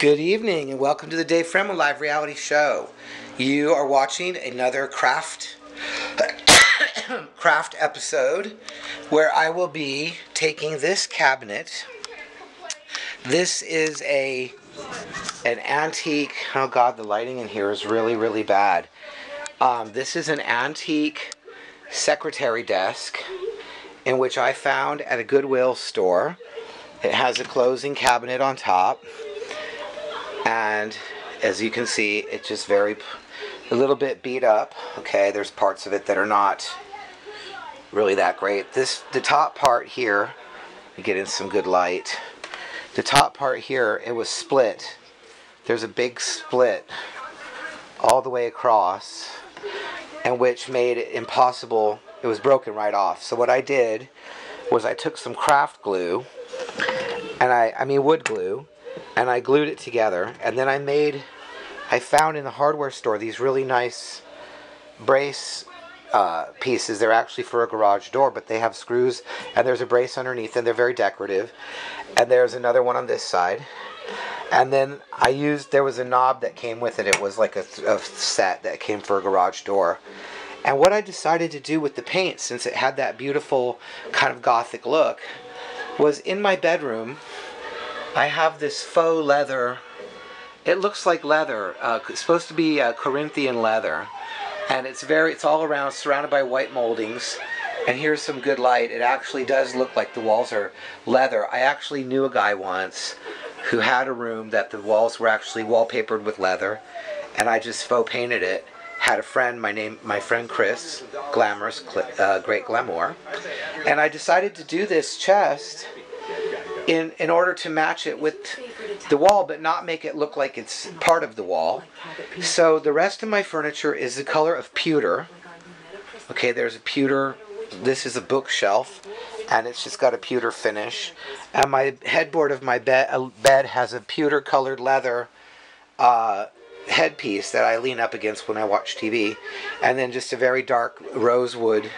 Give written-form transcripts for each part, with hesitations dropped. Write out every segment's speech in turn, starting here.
Good evening and welcome to the Dave Fremlin Live Reality Show. You are watching another craft episode where I will be taking this cabinet. This is an antique. Oh God, the lighting in here is really bad. This is an antique secretary desk in which I found at a Goodwill store. It has a closing cabinet on top. And as you can see, it's just a little bit beat up. Okay, there's parts of it that are not really that great. The top part here, you get in some good light. The top part here, it was split. There's a big split all the way across, and which made it impossible. It was broken right off. So what I did was I took some craft glue, and I mean wood glue, and I glued it together, and then I found in the hardware store these really nice brace pieces. They're actually for a garage door, but they have screws, and there's a brace underneath, and they're very decorative. And there's another one on this side. And then there was a knob that came with it. It was like a set that came for a garage door. And what I decided to do with the paint, since it had that beautiful kind of gothic look, was in my bedroom, I have this faux leather. It looks like leather. It's supposed to be Corinthian leather, and it's all around, surrounded by white moldings. And here's some good light. It actually does look like the walls are leather. I actually knew a guy once who had a room that the walls were actually wallpapered with leather, and I just faux painted it. Had a friend, my friend Chris, Glamorous, Great Glamour, and I decided to do this chest in order to match it with the wall, but not make it look like it's part of the wall. So the rest of my furniture is the color of pewter. Okay, there's a pewter. This is a bookshelf, and it's just got a pewter finish. And my headboard of my bed has a pewter colored leather headpiece that I lean up against when I watch TV, and then just a very dark rosewood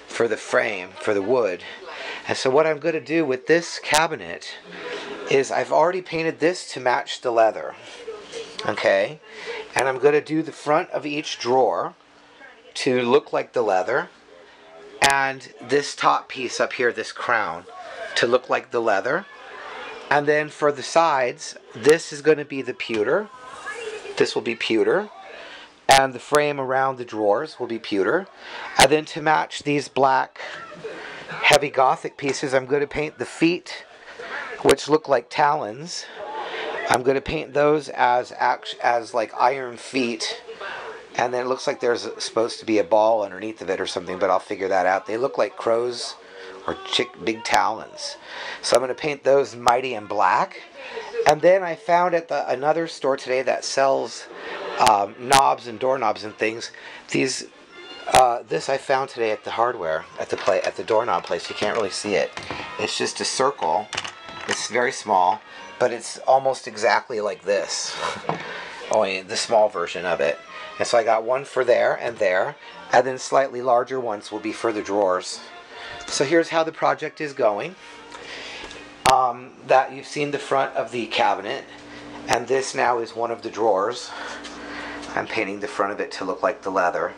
for the frame, for the wood. And so what I'm going to do with this cabinet is I've already painted this to match the leather. Okay? And I'm going to do the front of each drawer to look like the leather, and this top piece up here, this crown, to look like the leather. And then for the sides, this is going to be the pewter. This will be pewter. And the frame around the drawers will be pewter. And then to match these black heavy gothic pieces, I'm going to paint the feet, which look like talons. I'm going to paint those as like iron feet, and then it looks like there's supposed to be a ball underneath of it or something, but I'll figure that out. They look like crows or big talons. So I'm going to paint those mighty in black. And then I found at another store today that sells knobs and doorknobs and things. This I found today at the hardware, at the doorknob place. You can't really see it. It's just a circle. It's very small, but it's almost exactly like this. Only the small version of it. And so I got one for there, and then slightly larger ones will be for the drawers. So here's how the project is going. That you've seen the front of the cabinet, and this now is one of the drawers. I'm painting the front of it to look like the leather.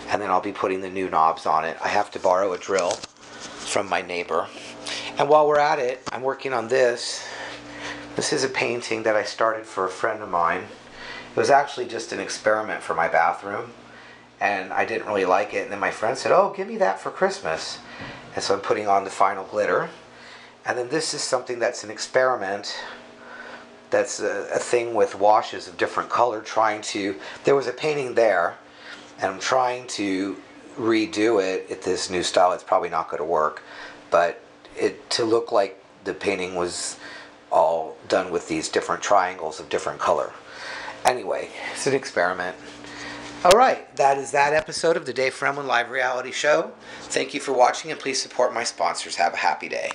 And then I'll be putting the new knobs on it. I have to borrow a drill from my neighbor. And while we're at it, I'm working on this. This is a painting that I started for a friend of mine. It was actually just an experiment for my bathroom, and I didn't really like it. And then my friend said, "Oh, give me that for Christmas." And so I'm putting on the final glitter. And then this is something that's an experiment. That's a thing with washes of different color, there was a painting there, and I'm trying to redo it at this new style. It's probably not going to work, but to look like the painting was all done with these different triangles of different color. Anyway, it's an experiment. Alright, that is that episode of the Dave Fremlin Live Reality Show. Thank you for watching, and please support my sponsors. Have a happy day.